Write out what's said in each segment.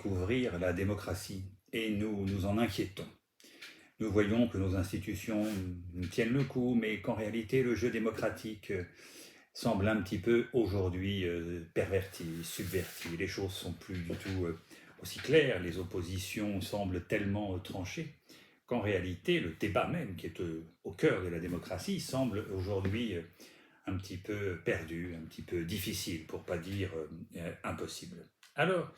découvrir la démocratie et nous nous en inquiétons. Nous voyons que nos institutions tiennent le coup, mais qu'en réalité le jeu démocratique semble un petit peu aujourd'hui perverti, subverti. Les choses sont plus du tout aussi claires, les oppositions semblent tellement tranchées qu'en réalité le débat même qui est au cœur de la démocratie semble aujourd'hui un petit peu perdu, un petit peu difficile, pour pas dire impossible. Alors,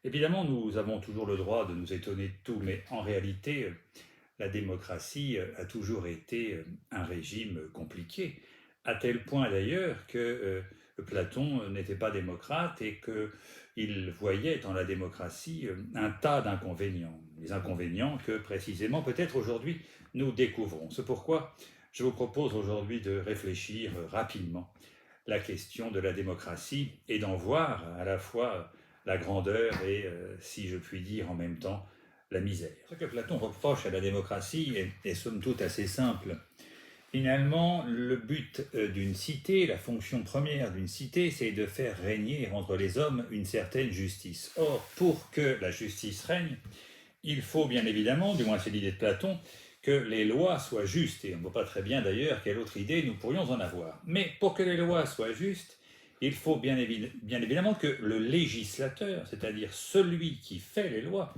évidemment, nous avons toujours le droit de nous étonner de tout, mais en réalité, la démocratie a toujours été un régime compliqué, à tel point d'ailleurs que Platon n'était pas démocrate et qu'il voyait dans la démocratie un tas d'inconvénients, les inconvénients que précisément peut-être aujourd'hui nous découvrons. C'est pourquoi je vous propose aujourd'hui de réfléchir rapidement la question de la démocratie et d'en voir à la fois la grandeur et, si je puis dire, en même temps, la misère. Ce que Platon reproche à la démocratie est somme toute assez simple. Finalement, le but d'une cité, la fonction première d'une cité, c'est de faire régner entre les hommes une certaine justice. Or, pour que la justice règne, il faut bien évidemment, du moins c'est l'idée de Platon, que les lois soient justes. Et on ne voit pas très bien d'ailleurs quelle autre idée nous pourrions en avoir. Mais pour que les lois soient justes, il faut bien évidemment que le législateur, c'est-à-dire celui qui fait les lois,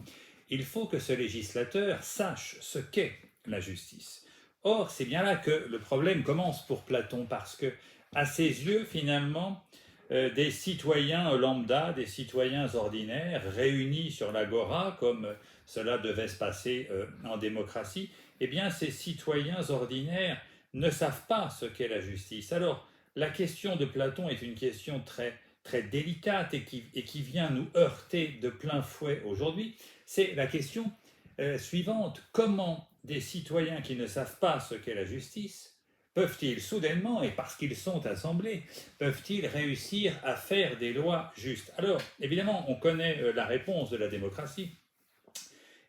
il faut que ce législateur sache ce qu'est la justice. Or, c'est bien là que le problème commence pour Platon, parce que, à ses yeux, finalement, des citoyens lambda, des citoyens ordinaires, réunis sur l'agora, comme cela devait se passer en démocratie, eh bien, ces citoyens ordinaires ne savent pas ce qu'est la justice. Alors, la question de Platon est une question très délicate et qui vient nous heurter de plein fouet aujourd'hui. C'est la question suivante. Comment des citoyens qui ne savent pas ce qu'est la justice peuvent-ils soudainement, et parce qu'ils sont assemblés, peuvent-ils réussir à faire des lois justes? Alors, évidemment, on connaît la réponse de la démocratie.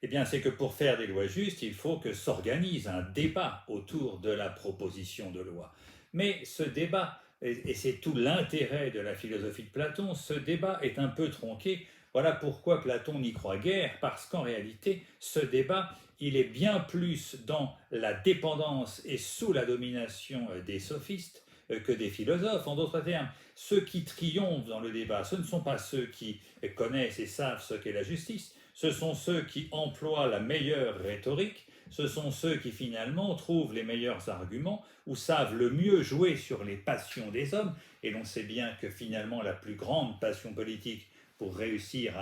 Eh bien, c'est que pour faire des lois justes, il faut que s'organise un débat autour de la proposition de loi. Mais ce débat, et c'est tout l'intérêt de la philosophie de Platon, ce débat est un peu tronqué. Voilà pourquoi Platon n'y croit guère, parce qu'en réalité, ce débat, il est bien plus dans la dépendance et sous la domination des sophistes que des philosophes. En d'autres termes, ceux qui triomphent dans le débat, ce ne sont pas ceux qui connaissent et savent ce qu'est la justice, ce sont ceux qui emploient la meilleure rhétorique, ce sont ceux qui finalement trouvent les meilleurs arguments ou savent le mieux jouer sur les passions des hommes. Et l'on sait bien que finalement la plus grande passion politique pour réussir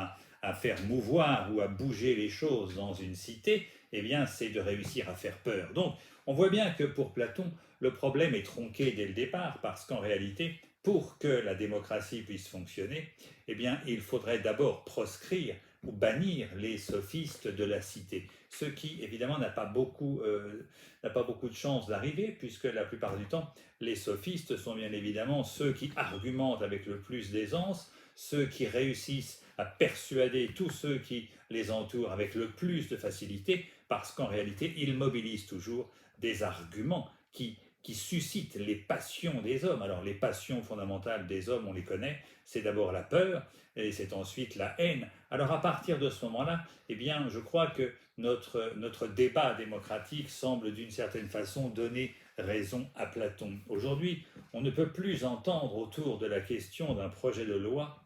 à faire mouvoir ou à bouger les choses dans une cité, eh bien, c'est de réussir à faire peur. Donc, on voit bien que pour Platon, le problème est tronqué dès le départ, parce qu'en réalité, pour que la démocratie puisse fonctionner, eh bien, il faudrait d'abord proscrire ou bannir les sophistes de la cité, ce qui évidemment n'a pas beaucoup de chances d'arriver, puisque la plupart du temps, les sophistes sont bien évidemment ceux qui argumentent avec le plus d'aisance, ceux qui réussissent à persuader tous ceux qui les entourent avec le plus de facilité, parce qu'en réalité, ils mobilisent toujours des arguments qui suscitent les passions des hommes. Alors les passions fondamentales des hommes, on les connaît, c'est d'abord la peur, et c'est ensuite la haine. Alors à partir de ce moment-là, eh bien, je crois que notre débat démocratique semble d'une certaine façon donner raison à Platon. Aujourd'hui, on ne peut plus entendre autour de la question d'un projet de loi,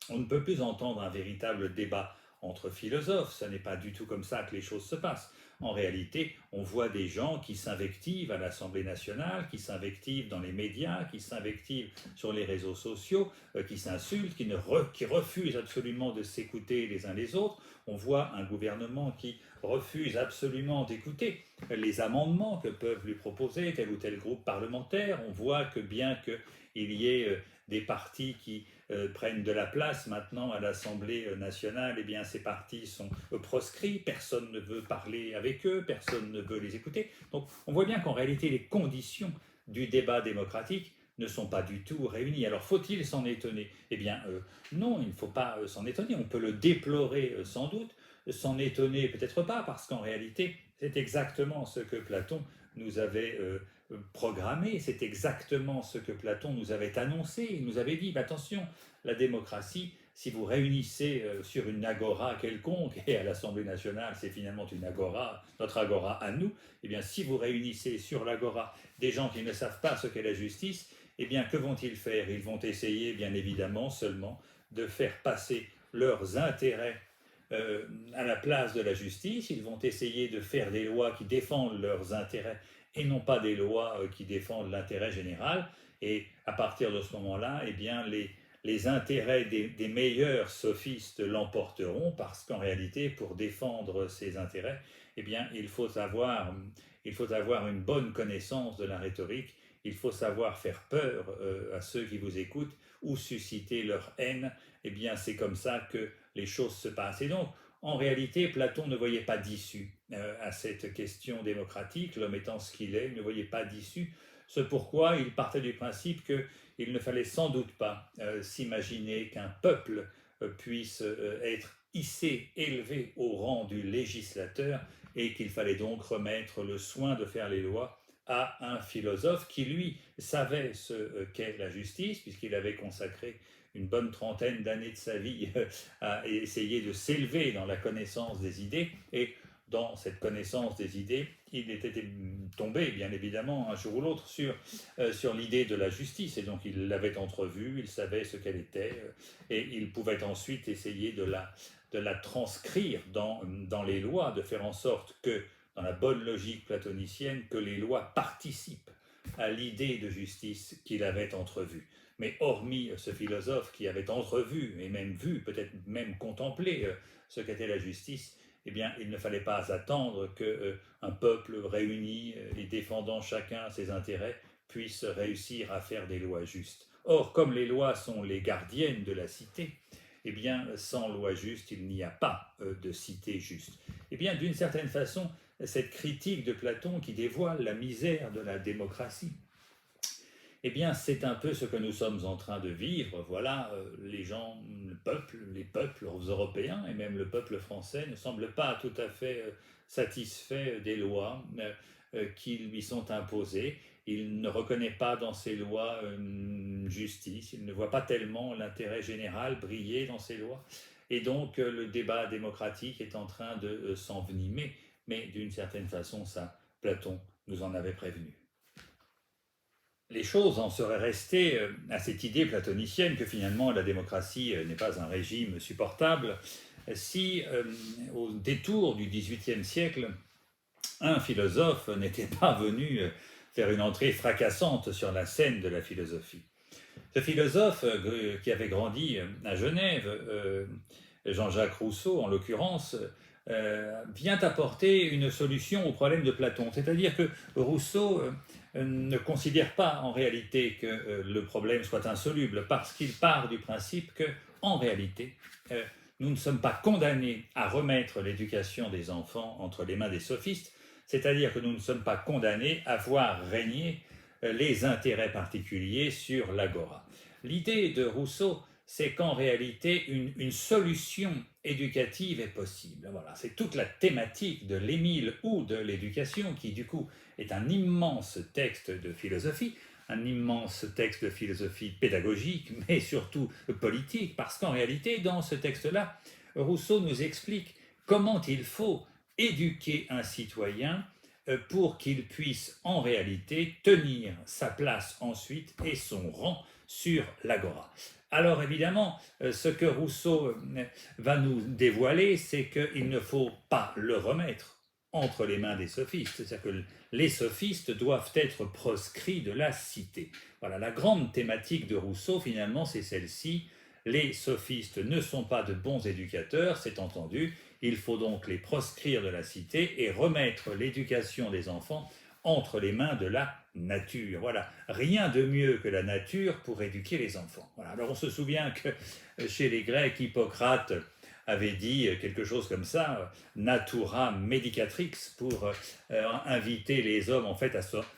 on ne peut plus entendre un véritable débat entre philosophes, ce n'est pas du tout comme ça que les choses se passent. En réalité, on voit des gens qui s'invectivent à l'Assemblée nationale, qui s'invectivent dans les médias, qui s'invectivent sur les réseaux sociaux, qui s'insultent, qui refusent absolument de s'écouter les uns les autres. On voit un gouvernement qui refuse absolument d'écouter les amendements que peuvent lui proposer tel ou tel groupe parlementaire. On voit que bien qu'il y ait des partis qui prennent de la place maintenant à l'Assemblée nationale, eh bien ces partis sont proscrits, personne ne veut parler avec eux, personne ne veut les écouter. Donc on voit bien qu'en réalité les conditions du débat démocratique ne sont pas du tout réunies. Alors faut-il s'en étonner? Eh bien non, il ne faut pas s'en étonner, on peut le déplorer sans doute, s'en étonner peut-être pas, parce qu'en réalité c'est exactement ce que Platon nous avait programmé, c'est exactement ce que Platon nous avait annoncé. Il nous avait dit, attention, la démocratie, si vous réunissez sur une agora quelconque, et à l'Assemblée nationale c'est finalement une agora, notre agora à nous, eh bien si vous réunissez sur l'agora des gens qui ne savent pas ce qu'est la justice, eh bien que vont-ils faire? Ils vont essayer bien évidemment seulement de faire passer leurs intérêts à la place de la justice. Ils vont essayer de faire des lois qui défendent leurs intérêts et non pas des lois qui défendent l'intérêt général. Et à partir de ce moment-là, eh bien, les intérêts des meilleurs sophistes l'emporteront, parce qu'en réalité, pour défendre ces intérêts, eh bien, il faut avoir une bonne connaissance de la rhétorique, il faut savoir faire peur à ceux qui vous écoutent ou susciter leur haine. Eh bien, c'est comme ça que les choses se passent. Et donc, en réalité, Platon ne voyait pas d'issue à cette question démocratique, l'homme étant ce qu'il est, il ne voyait pas d'issue. C'est pourquoi il partait du principe qu'il ne fallait sans doute pas s'imaginer qu'un peuple puisse être hissé, élevé au rang du législateur, et qu'il fallait donc remettre le soin de faire les lois à un philosophe qui, lui, savait ce qu'est la justice, puisqu'il avait consacré une bonne trentaine d'années de sa vie à essayer de s'élever dans la connaissance des idées. Et dans cette connaissance des idées, il était tombé, bien évidemment, un jour ou l'autre, sur l'idée de la justice. Et donc, il l'avait entrevue, il savait ce qu'elle était, et il pouvait ensuite essayer de la transcrire dans les lois, de faire en sorte que, dans la bonne logique platonicienne, que les lois participent à l'idée de justice qu'il avait entrevue. Mais hormis ce philosophe qui avait entrevu, et même vu, peut-être même contemplé ce qu'était la justice, eh bien, il ne fallait pas attendre qu'un peuple réuni et défendant chacun ses intérêts puisse réussir à faire des lois justes. Or, comme les lois sont les gardiennes de la cité, eh bien, sans loi juste, il n'y a pas de cité juste. Eh bien, d'une certaine façon, cette critique de Platon qui dévoile la misère de la démocratie, eh bien, c'est un peu ce que nous sommes en train de vivre. Voilà, les gens, les peuples européens et même le peuple français ne semblent pas tout à fait satisfaits des lois qui lui sont imposées. Il ne reconnaît pas dans ces lois une justice, il ne voit pas tellement l'intérêt général briller dans ces lois. Et donc, le débat démocratique est en train de s'envenimer, mais d'une certaine façon, ça, Platon nous en avait prévenu. Les choses en seraient restées à cette idée platonicienne que finalement la démocratie n'est pas un régime supportable si, au détour du XVIIIe siècle, un philosophe n'était pas venu faire une entrée fracassante sur la scène de la philosophie. Ce philosophe qui avait grandi à Genève, Jean-Jacques Rousseau en l'occurrence, vient apporter une solution au problème de Platon. C'est-à-dire que Rousseau ne considère pas en réalité que le problème soit insoluble, parce qu'il part du principe que, en réalité, nous ne sommes pas condamnés à remettre l'éducation des enfants entre les mains des sophistes, c'est-à-dire que nous ne sommes pas condamnés à voir régner les intérêts particuliers sur l'agora. L'idée de Rousseau, c'est qu'en réalité, une solution éducative est possible. Voilà, c'est toute la thématique de l'Émile ou de l'éducation, qui du coup est un immense texte de philosophie, un immense texte de philosophie pédagogique, mais surtout politique, parce qu'en réalité, dans ce texte-là, Rousseau nous explique comment il faut éduquer un citoyen pour qu'il puisse en réalité tenir sa place ensuite et son rang sur l'agora. Alors évidemment, ce que Rousseau va nous dévoiler, c'est qu'il ne faut pas le remettre entre les mains des sophistes. C'est-à-dire que les sophistes doivent être proscrits de la cité. Voilà, la grande thématique de Rousseau, finalement, c'est celle-ci. Les sophistes ne sont pas de bons éducateurs, c'est entendu. Il faut donc les proscrire de la cité et remettre l'éducation des enfants entre les mains de la nature. Voilà, rien de mieux que la nature pour éduquer les enfants. Voilà. Alors on se souvient que chez les Grecs, Hippocrate avait dit quelque chose comme ça, natura medicatrix, pour inviter les hommes en fait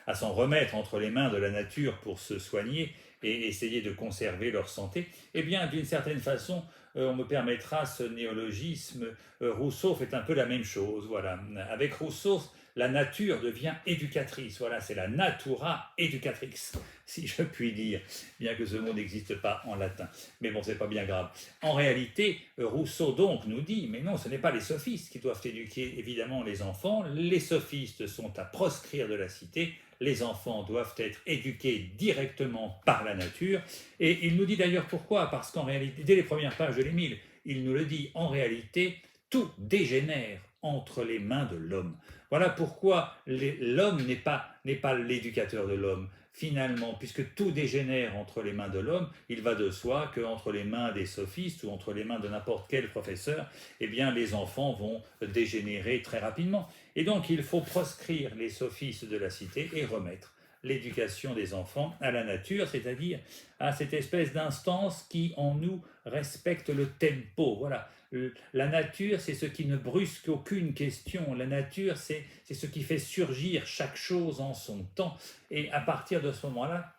à s'en remettre entre les mains de la nature pour se soigner et essayer de conserver leur santé. Eh bien, d'une certaine façon, on me permettra ce néologisme, Rousseau fait un peu la même chose. Voilà. Avec Rousseau, la nature devient éducatrice. Voilà, c'est la natura educatrix, si je puis dire, bien que ce mot n'existe pas en latin. Mais bon, c'est pas bien grave. En réalité, Rousseau donc nous dit, mais non, ce n'est pas les sophistes qui doivent éduquer évidemment les enfants. Les sophistes sont à proscrire de la cité. Les enfants doivent être éduqués directement par la nature. Et il nous dit d'ailleurs pourquoi, parce qu'en réalité, dès les premières pages de l'Émile, il nous le dit, en réalité, tout dégénère entre les mains de l'homme. Voilà pourquoi l'homme n'est pas l'éducateur de l'homme. Finalement, puisque tout dégénère entre les mains de l'homme, il va de soi qu'entre les mains des sophistes ou entre les mains de n'importe quel professeur, eh bien, les enfants vont dégénérer très rapidement. Et donc, il faut proscrire les sophistes de la cité et remettre l'éducation des enfants à la nature, c'est-à-dire à cette espèce d'instance qui, en nous, respecte le tempo. Voilà. La nature, c'est ce qui ne brusque aucune question. La nature, c'est ce qui fait surgir chaque chose en son temps. Et à partir de ce moment-là,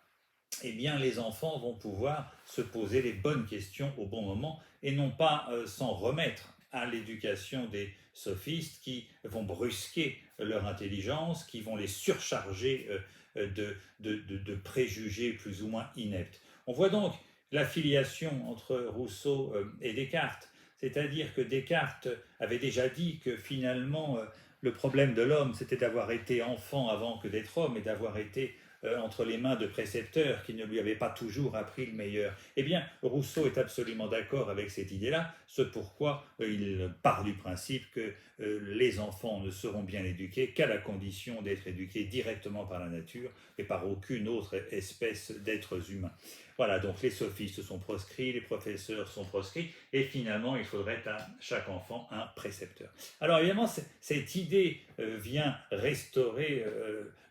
eh bien, les enfants vont pouvoir se poser les bonnes questions au bon moment et non pas s'en remettre à l'éducation des sophistes qui vont brusquer leur intelligence, qui vont les surcharger de préjugés plus ou moins ineptes. On voit donc la filiation entre Rousseau et Descartes, c'est-à-dire que Descartes avait déjà dit que finalement le problème de l'homme c'était d'avoir été enfant avant que d'être homme et d'avoir été entre les mains de précepteurs qui ne lui avaient pas toujours appris le meilleur. Eh bien, Rousseau est absolument d'accord avec cette idée-là, ce pourquoi il part du principe que les enfants ne seront bien éduqués qu'à la condition d'être éduqués directement par la nature et par aucune autre espèce d'êtres humains. Voilà, donc les sophistes sont proscrits, les professeurs sont proscrits, et finalement, il faudrait à chaque enfant un précepteur. Alors évidemment, cette idée vient restaurer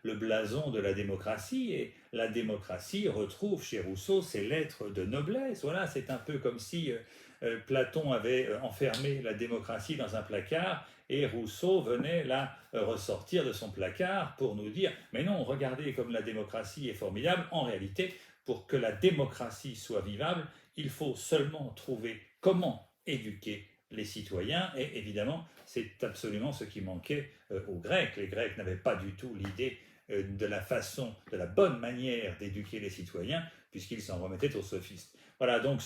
le blason de la démocratie, et la démocratie retrouve chez Rousseau ses lettres de noblesse. Voilà, c'est un peu comme si Platon avait enfermé la démocratie dans un placard, et Rousseau venait la ressortir de son placard pour nous dire « Mais non, regardez comme la démocratie est formidable, en réalité, pour que la démocratie soit vivable, il faut seulement trouver comment éduquer les citoyens, et évidemment, c'est absolument ce qui manquait aux Grecs. Les Grecs n'avaient pas du tout l'idée de la façon, de la bonne manière d'éduquer les citoyens, puisqu'ils s'en remettaient aux sophistes. Voilà, donc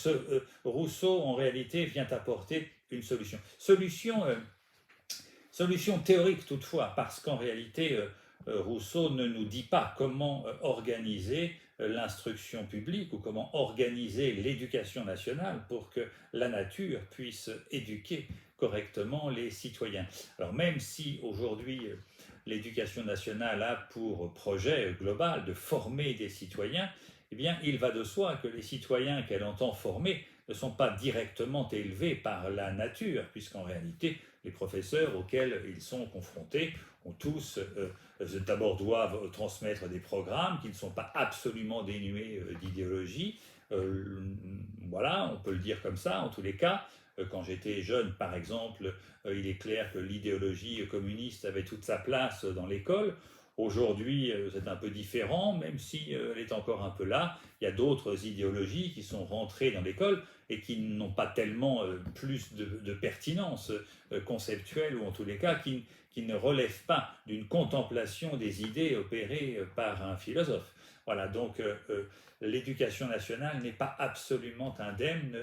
Rousseau, en réalité, vient apporter une solution. Solution théorique toutefois, parce qu'en réalité, Rousseau ne nous dit pas comment organiser l'instruction publique ou comment organiser l'éducation nationale pour que la nature puisse éduquer correctement les citoyens. Alors même si aujourd'hui l'éducation nationale a pour projet global de former des citoyens, eh bien il va de soi que les citoyens qu'elle entend former ne sont pas directement élevés par la nature, puisqu'en réalité les professeurs auxquels ils sont confrontés ont tous d'abord doivent transmettre des programmes qui ne sont pas absolument dénués d'idéologie. Voilà, on peut le dire comme ça. En tous les cas, quand j'étais jeune, par exemple, il est clair que l'idéologie communiste avait toute sa place dans l'école. Aujourd'hui, c'est un peu différent, même si elle est encore un peu là. Il y a d'autres idéologies qui sont rentrées dans l'école et qui n'ont pas tellement plus de pertinence conceptuelle, ou en tous les cas qui ne relèvent pas d'une contemplation des idées opérées par un philosophe. Voilà, donc l'éducation nationale n'est pas absolument indemne,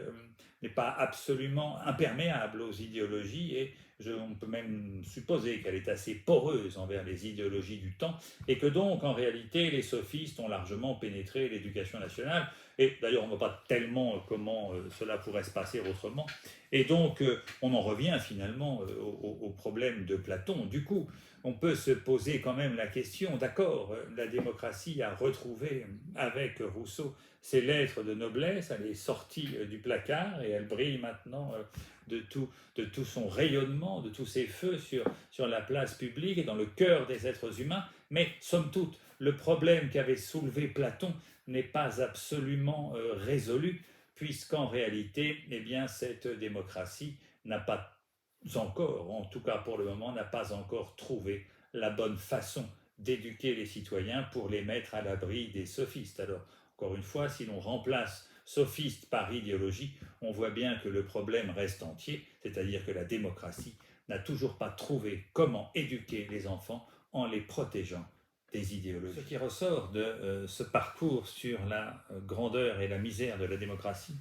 n'est pas absolument imperméable aux idéologies, et on peut même supposer qu'elle est assez poreuse envers les idéologies du temps, et que donc en réalité les sophistes ont largement pénétré l'éducation nationale, et d'ailleurs on ne voit pas tellement comment cela pourrait se passer autrement, et donc on en revient finalement au problème de Platon. Du coup, on peut se poser quand même la question, d'accord, la démocratie a retrouvé avec Rousseau ses lettres de noblesse, elle est sortie du placard et elle brille maintenant de tout son rayonnement, de tous ses feux sur la place publique et dans le cœur des êtres humains, mais somme toute, le problème qu'avait soulevé Platon n'est pas absolument résolu, puisqu'en réalité, eh bien, cette démocratie n'a pas encore, en tout cas pour le moment, n'a pas encore trouvé la bonne façon d'éduquer les citoyens pour les mettre à l'abri des sophistes. Alors, encore une fois, si l'on remplace sophiste par idéologie, on voit bien que le problème reste entier, c'est-à-dire que la démocratie n'a toujours pas trouvé comment éduquer les enfants en les protégeant des idéologies. Ce qui ressort de ce parcours sur la grandeur et la misère de la démocratie,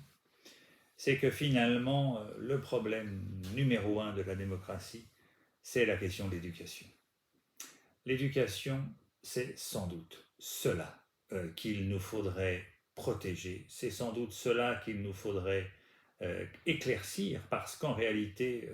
c'est que finalement, le problème numéro un de la démocratie, c'est la question de l'éducation. L'éducation, c'est sans doute cela qu'il nous faudrait protéger, c'est sans doute cela qu'il nous faudrait éclaircir, parce qu'en réalité,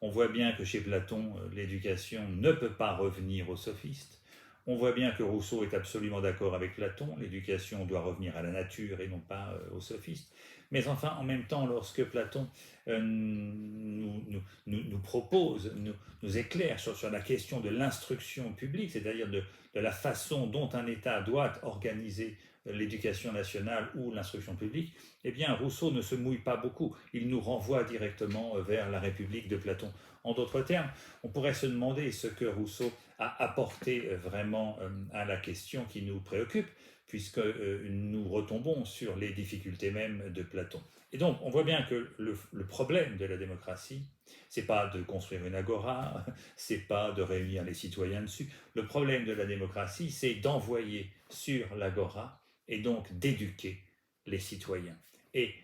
on voit bien que chez Platon, l'éducation ne peut pas revenir aux sophistes. On voit bien que Rousseau est absolument d'accord avec Platon, l'éducation doit revenir à la nature et non pas aux sophistes. Mais enfin, en même temps, lorsque Platon nous propose, nous éclaire sur la question de l'instruction publique, c'est-à-dire de la façon dont un État doit organiser l'éducation nationale ou l'instruction publique, eh bien Rousseau ne se mouille pas beaucoup, il nous renvoie directement vers la République de Platon. En d'autres termes, on pourrait se demander ce que Rousseau a apporté vraiment à la question qui nous préoccupe, puisque nous retombons sur les difficultés même de Platon. Et donc, on voit bien que le problème de la démocratie, c'est pas de construire une agora, c'est pas de réunir les citoyens dessus. Le problème de la démocratie, c'est d'envoyer sur l'agora et donc d'éduquer les citoyens. Et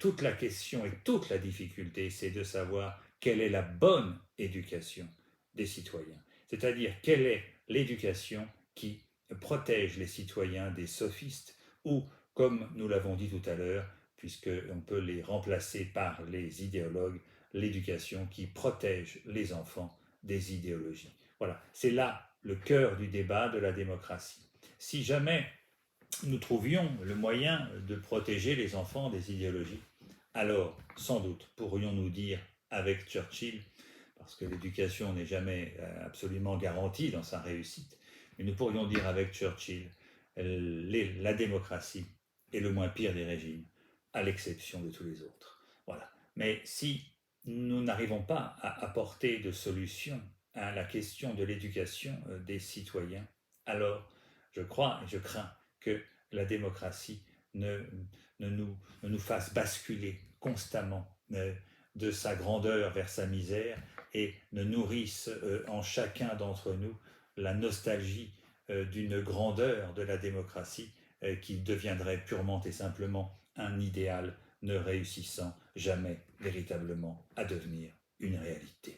toute la question et toute la difficulté, c'est de savoir quelle est la bonne éducation des citoyens. C'est-à-dire quelle est l'éducation qui protège les citoyens des sophistes ou, comme nous l'avons dit tout à l'heure, puisqu'on peut les remplacer par les idéologues, l'éducation qui protège les enfants des idéologies. Voilà, c'est là le cœur du débat de la démocratie. Si jamais nous trouvions le moyen de protéger les enfants des idéologies, alors sans doute pourrions-nous dire avec Churchill, parce que l'éducation n'est jamais absolument garantie dans sa réussite, mais nous pourrions dire avec Churchill, la démocratie est le moins pire des régimes, à l'exception de tous les autres. Voilà. Mais si nous n'arrivons pas à apporter de solution à la question de l'éducation des citoyens, alors je crois et je crains que la démocratie ne nous fasse basculer constamment de sa grandeur vers sa misère et ne nourrisse en chacun d'entre nous la nostalgie d'une grandeur de la démocratie qui deviendrait purement et simplement un idéal ne réussissant jamais véritablement à devenir une réalité.